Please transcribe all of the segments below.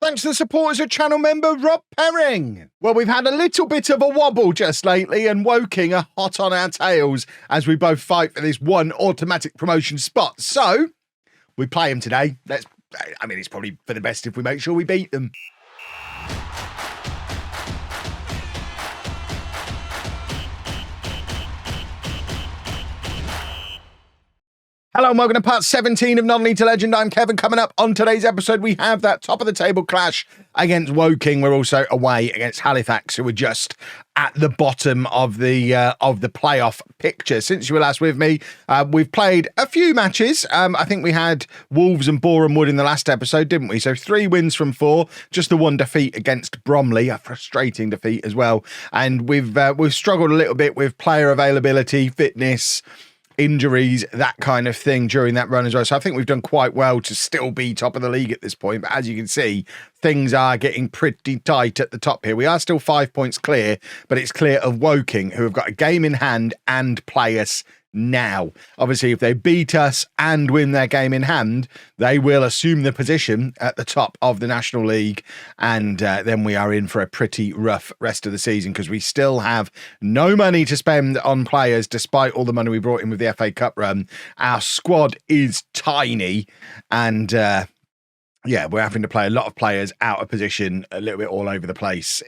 Thanks to the supporters of channel member Rob Perring. Well, we've had a little bit of a wobble just lately, and Woking are hot on our tails as we both fight for this one automatic promotion spot. So, we play them today. It's probably for the best if we make sure we beat them. Hello and welcome to part 17 of Non-League to Legend. I'm Kevin. Coming up on today's episode, we have that top of the table clash against Woking. We're also away against Halifax, who are just at the bottom of the playoff picture. Since you were last with me, we've played a few matches. I think we had Wolves and Boreham Wood in the last episode, didn't we? So 3 wins from 4, just the 1 defeat against Bromley, a frustrating defeat as well. And we've struggled a little bit with player availability, fitness, injuries, that kind of thing during that run as well. So I think we've done quite well to still be top of the league at this point. But as you can see, things are getting pretty tight at the top here. We are still 5 points clear, but it's clear of Woking, who have got a game in hand and play us now. Obviously, if they beat us and win their game in hand, they will assume the position at the top of the National League, and then we are in for a pretty rough rest of the season because we still have no money to spend on players despite all the money we brought in with the FA Cup run. Our squad is tiny, and we're having to play a lot of players out of position, a little bit all over the place.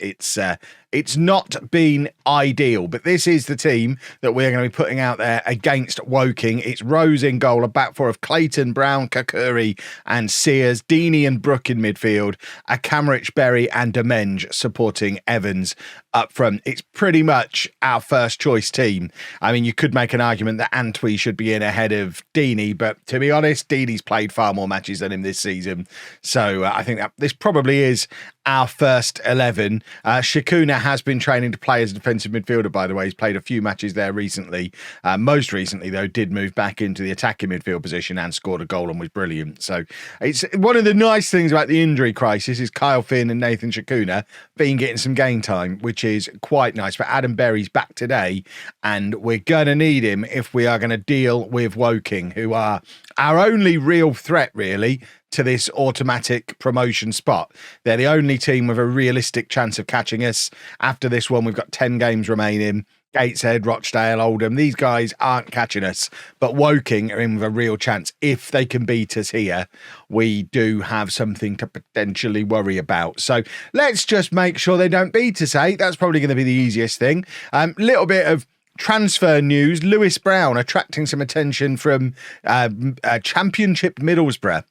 It's not been ideal, but this is the team that we're going to be putting out there against Woking. It's Rose in goal, a back four of Clayton, Brown, Kakuri and Sears, Deeney and Brook in midfield, a Camrich, Berry and Demenge supporting Evans up front. It's pretty much our first choice team. I mean, you could make an argument that Antwi should be in ahead of Deeney, but to be honest, Deeney's played far more matches than him this season. So I think that this probably is our first 11. Shikuna has been training to play as a defensive midfielder, by the way. He's played a few matches there recently. Most recently, though, did move back into the attacking midfield position and scored a goal and was brilliant. So it's one of the nice things about the injury crisis is Kyle Finn and Nathan Shikuna been getting some game time, which is quite nice. But Adam Berry's back today, and we're going to need him if we are going to deal with Woking, who are our only real threat, really, to this automatic promotion spot. They're the only team with a realistic chance of catching us. After this one, we've got 10 games remaining. Gateshead, Rochdale, Oldham, these guys aren't catching us, but Woking are in with a real chance. If they can beat us here, we do have something to potentially worry about. So let's just make sure they don't beat us, eh? That's probably going to be the easiest thing. Little bit of transfer news. Lewis Brown attracting some attention from Championship Middlesbrough.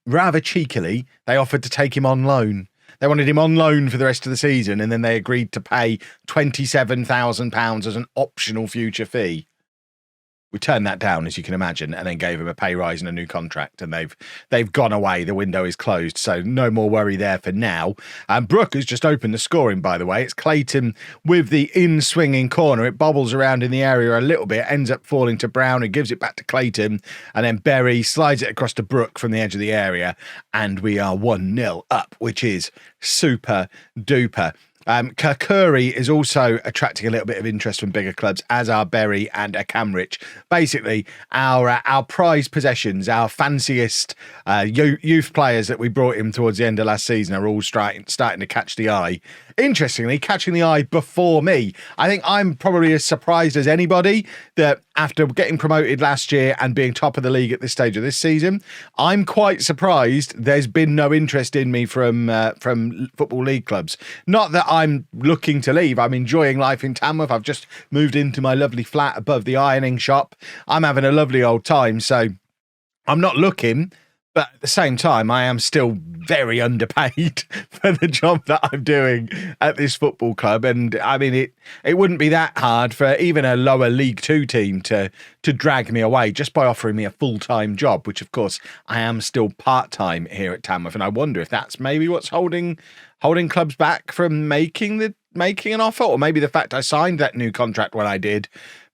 Rather cheekily, they offered to take him on loan. They wanted him on loan for the rest of the season, and then they agreed to pay £27,000 as an optional future fee. We turned that down, as you can imagine, and then gave him a pay rise and a new contract, and they've gone away. The window is closed, so no more worry there for now. Brook has just opened the scoring, by the way. It's Clayton with the in-swinging corner. It bobbles around in the area a little bit, ends up falling to Brown, who gives it back to Clayton, and then Berry slides it across to Brook from the edge of the area, and we are 1-0 up, which is super duper. Kakuri is also attracting a little bit of interest from bigger clubs, as are Berry and Camrich. Basically, our prized possessions, our fanciest youth players that we brought in towards the end of last season are all starting to catch the eye. Interestingly, catching the eye before me. I think I'm probably as surprised as anybody that after getting promoted last year and being top of the league at this stage of this season, I'm quite surprised there's been no interest in me from Football League clubs. Not that I'm looking to leave. I'm enjoying life in Tamworth. I've just moved into my lovely flat above the ironing shop. I'm having a lovely old time, so I'm not looking. But at the same time, I am still very underpaid for the job that I'm doing at this football club. And I mean, it wouldn't be that hard for even a lower League Two team to drag me away just by offering me a full-time job, which of course I am still part-time here at Tamworth. And I wonder if that's maybe what's holding clubs back from making an offer, or maybe the fact I signed that new contract when I did.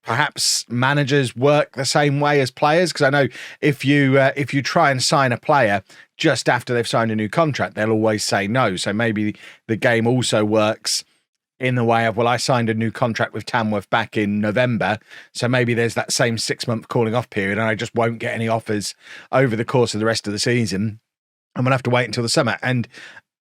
Perhaps managers work the same way as players, because I know if you try and sign a player just after they've signed a new contract, they'll always say no. So maybe the game also works in the way of, well, I signed a new contract with Tamworth back in November, so maybe there's that same 6-month calling off period and I just won't get any offers over the course of the rest of the season. and we'll have to wait until the summer. And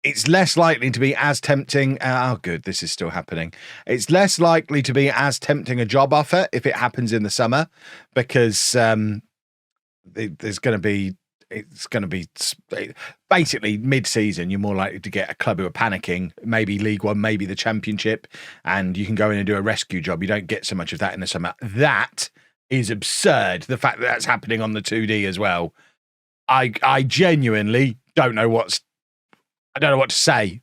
it's less likely to be as tempting. Oh, good. This is still happening. It's less likely to be as tempting a job offer if it happens in the summer, because there's going to be, it's going to be basically mid-season. You're more likely to get a club who are panicking, maybe League One, maybe the Championship, and you can go in and do a rescue job. You don't get so much of that in the summer. That is absurd. The fact that that's happening on the 2D as well. I genuinely don't know what to say.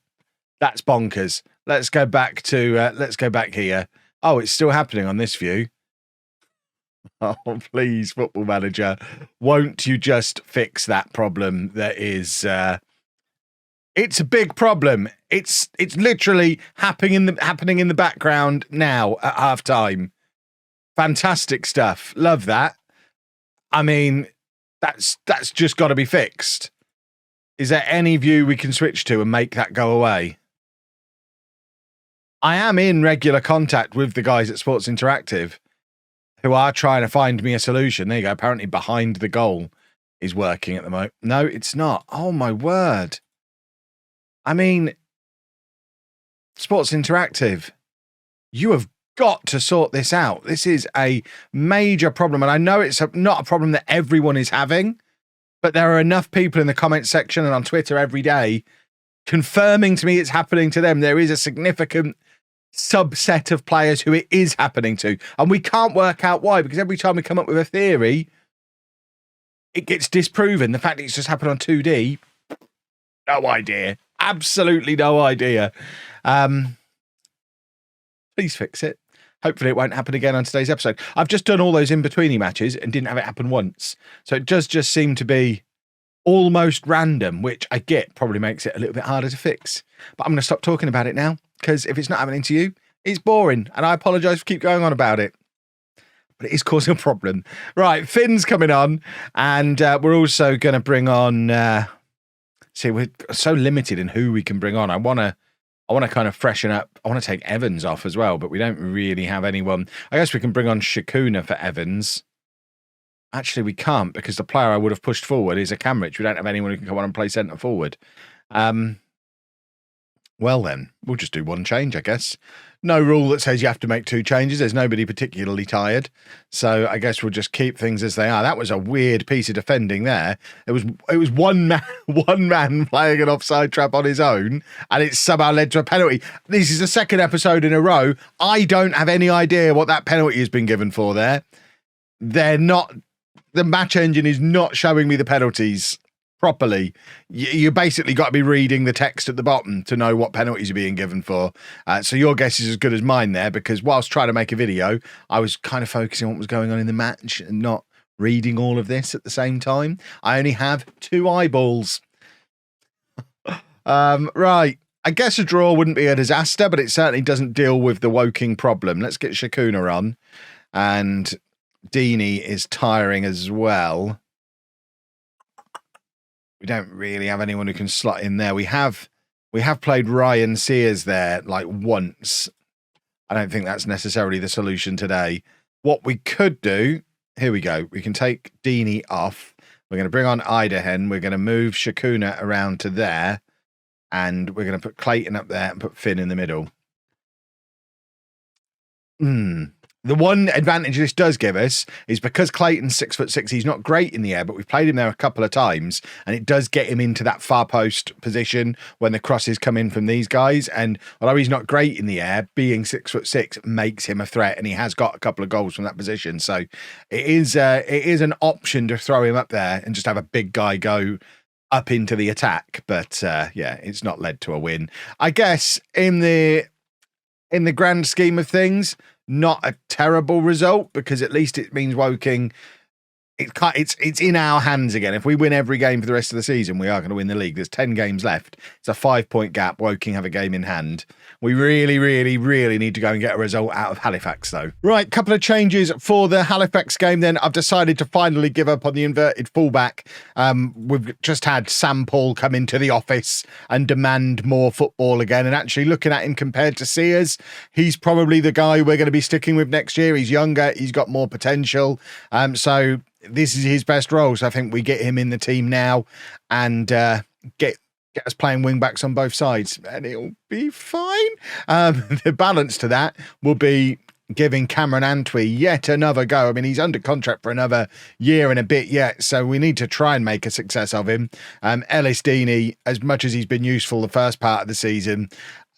That's bonkers. Let's go back here. Oh, it's still happening on this view. Oh, please, Football Manager, won't you just fix that problem? That is, it's a big problem. It's literally happening in the background now at half time. Fantastic stuff. Love that. I mean, that's just got to be fixed. Is there any view we can switch to and make that go away? I am in regular contact with the guys at Sports Interactive who are trying to find me a solution. There you go. Apparently behind the goal is working at the moment. No, it's not. Oh, my word. I mean, Sports Interactive, you have got to sort this out. This is a major problem. And I know it's not a problem that everyone is having, but there are enough people in the comments section and on Twitter every day confirming to me it's happening to them. There is a significant subset of players who it is happening to. And we can't work out why, because every time we come up with a theory, it gets disproven. The fact that it's just happened on 2D, no idea. Absolutely no idea. Please fix it. Hopefully it won't happen again on today's episode. I've just done all those in-betweeny matches and didn't have it happen once. So it does just seem to be almost random, which I get probably makes it a little bit harder to fix. But I'm going to stop talking about it now, because if it's not happening to you, it's boring. And I apologise for keep going on about it. But it is causing a problem. Right, Finn's coming on. And we're also going to bring on... see, we're so limited in who we can bring on. I want to kind of freshen up. I want to take Evans off as well, but we don't really have anyone. I guess we can bring on Shakuna for Evans. Actually, we can't, because the player I would have pushed forward is a Camrich. We don't have anyone who can come on and play centre forward. Well, then, we'll just do one change, I guess. No rule that says you have to make two changes. There's nobody particularly tired. So I guess we'll just keep things as they are. That was a weird piece of defending there. It was one man playing an offside trap on his own, and it somehow led to a penalty. This is the second episode in a row. I don't have any idea what that penalty has been given for there. The match engine is not showing me the penalties properly. You basically got to be reading the text at the bottom to know what penalties are being given for. So your guess is as good as mine there, because whilst trying to make a video, I was kind of focusing on what was going on in the match and not reading all of this at the same time. I only have 2 eyeballs. Right. I guess a draw wouldn't be a disaster, but it certainly doesn't deal with the Woking problem. Let's get Shakuna on. And Deeney is tiring as well. We don't really have anyone who can slot in there. We have played Ryan Sears there like once. I don't think that's necessarily the solution today. What we could do, here we go. We can take Deeney off. We're going to bring on Idahen. We're going to move Shakuna around to there. And we're going to put Clayton up there and put Finn in the middle. The one advantage this does give us is because Clayton's 6'6", he's not great in the air, but we've played him there a couple of times, and it does get him into that far post position when the crosses come in from these guys. And although he's not great in the air, being 6'6" makes him a threat, and he has got a couple of goals from that position. So it is an option to throw him up there and just have a big guy go up into the attack. But yeah, it's not led to a win. I guess in the grand scheme of things, not a terrible result, because at least it means Woking, it's in our hands again. If we win every game for the rest of the season, we are going to win the league. There's 10 games left. It's a 5-point gap. Woking have a game in hand. We really, really, really need to go and get a result out of Halifax, though. Right, couple of changes for the Halifax game then. I've decided to finally give up on the inverted fullback. We've just had Sam Paul come into the office and demand more football again. And actually looking at him compared to Sears, he's probably the guy we're going to be sticking with next year. He's younger. He's got more potential. So this is his best role. So I think we get him in the team now. And get us playing wing backs on both sides, and it'll be fine. The balance to that will be giving Cameron Antwi yet another go. I mean, he's under contract for another year and a bit yet, so we need to try and make a success of him. Ellis Deeney, as much as he's been useful the first part of the season,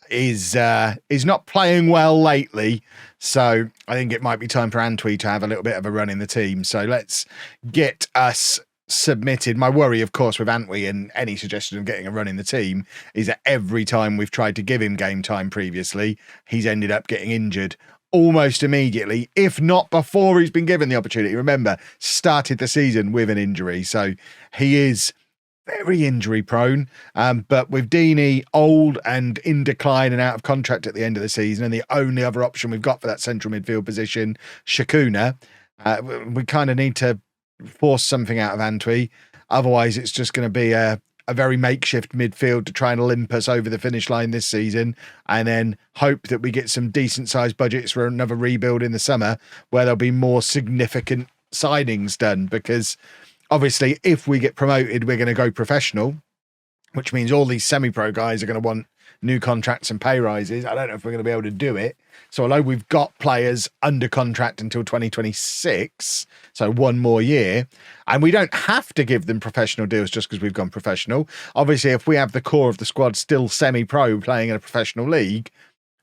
is not playing well lately, so I think it might be time for Antwi to have a little bit of a run in the team. So let's get us submitted. My worry, of course, with Antwi and any suggestion of getting a run in the team is that every time we've tried to give him game time previously, he's ended up getting injured almost immediately, if not before he's been given the opportunity. Remember, started the season with an injury, so he is very injury prone. But with Deeney old and in decline and out of contract at the end of the season, and the only other option we've got for that central midfield position, Shakuna, we kind of need to force something out of Antwi. Otherwise, it's just going to be a very makeshift midfield to try and limp us over the finish line this season, and then hope that we get some decent sized budgets for another rebuild in the summer where there'll be more significant signings done. Because obviously, if we get promoted, we're going to go professional, which means all these semi-pro guys are going to want new contracts and pay rises. I don't know if we're going to be able to do it. So although we've got players under contract until 2026, so one more year, and we don't have to give them professional deals just because we've gone professional. Obviously, if we have the core of the squad still semi-pro playing in a professional league,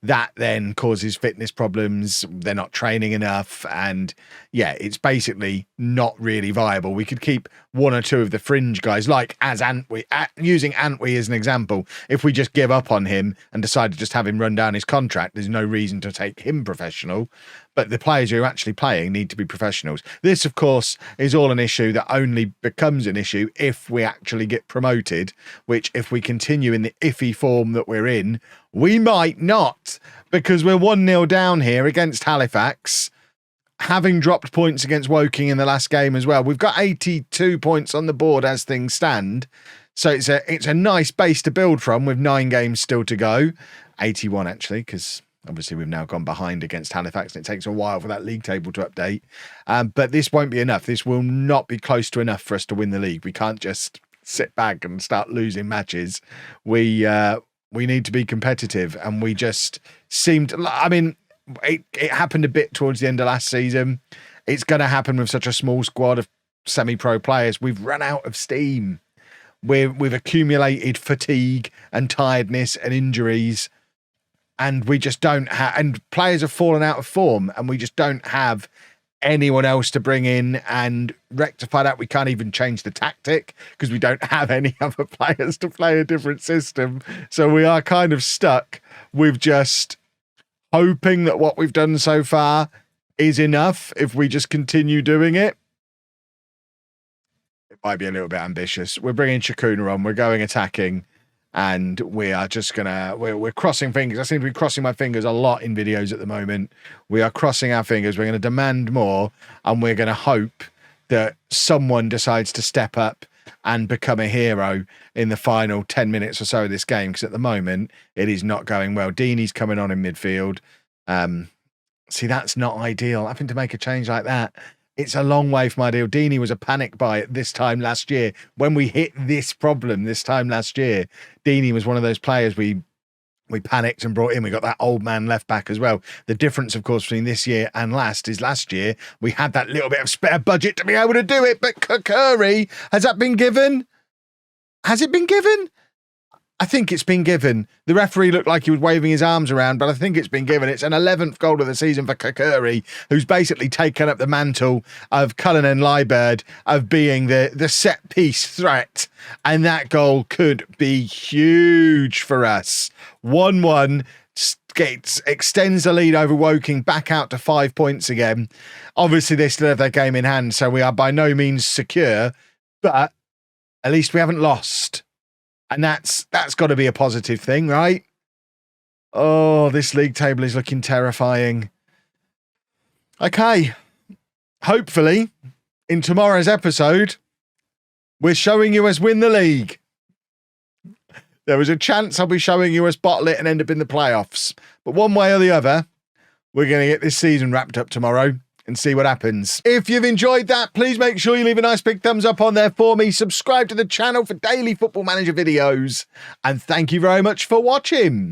that then causes fitness problems. They're not training enough. And yeah, it's basically not really viable. We could keep one or two of the fringe guys, like as Antwi, using Antwi as an example. If we just give up on him and decide to just have him run down his contract, there's no reason to take him professional. But the players who are actually playing need to be professionals. This, of course, is all an issue that only becomes an issue if we actually get promoted, which if we continue in the iffy form that we're in, we might not, because we're 1-0 down here against Halifax, having dropped points against Woking in the last game as well. We've got 82 points on the board as things stand. So it's a nice base to build from with 9 games still to go. 81, actually, because obviously we've now gone behind against Halifax and it takes a while for that league table to update. But this won't be enough. This will not be close to enough for us to win the league. We can't just sit back and start losing matches. We need to be competitive, and we just seemed, I mean, it happened a bit towards the end of last season. It's going to happen with such a small squad of semi-pro players. We've run out of steam. We've accumulated fatigue and tiredness and injuries, and we just don't have, and players have fallen out of form, and we just don't have anyone else to bring in and rectify that. We can't even change the tactic because we don't have any other players to play a different system. So we are kind of stuck with just hoping that what we've done so far is enough if we just continue doing it. It might be a little bit ambitious. We're bringing Shakuna on. We're going attacking. And we are just we're crossing fingers. I seem to be crossing my fingers a lot in videos at the moment. We are crossing our fingers. We're going to demand more, and we're going to hope that someone decides to step up and become a hero in the final 10 minutes or so of this game, because at the moment it is not going well. Deeney's coming on in midfield. See, that's not ideal. Having to make a change like that, it's a long way from ideal. Deeney was a panic buy at this time last year. When we hit this problem this time last year, Deeney was one of those players we panicked and brought in. We got that old man left back as well. The difference, of course, between this year and last is last year we had that little bit of spare budget to be able to do it. But Curry, has that been given? Has it been given? I think it's been given. The referee looked like he was waving his arms around, but I think it's been given. It's an 11th goal of the season for Curry, who's basically taken up the mantle of Cullen and Liebert of being the set-piece threat. And that goal could be huge for us. 1-1 extends the lead over Woking back out to 5 points again. Obviously, they still have their game in hand, so we are by no means secure, but at least we haven't lost. And that's got to be a positive thing, right? Oh, this league table is looking terrifying. Okay. Hopefully, in tomorrow's episode, we're showing you us win the league. There was a chance I'll be showing you us bottle it and end up in the playoffs. But one way or the other, we're going to get this season wrapped up tomorrow. and see what happens. If you've enjoyed that, please make sure you leave a nice big thumbs up on there for me. Subscribe to the channel for daily Football Manager videos. And thank you very much for watching.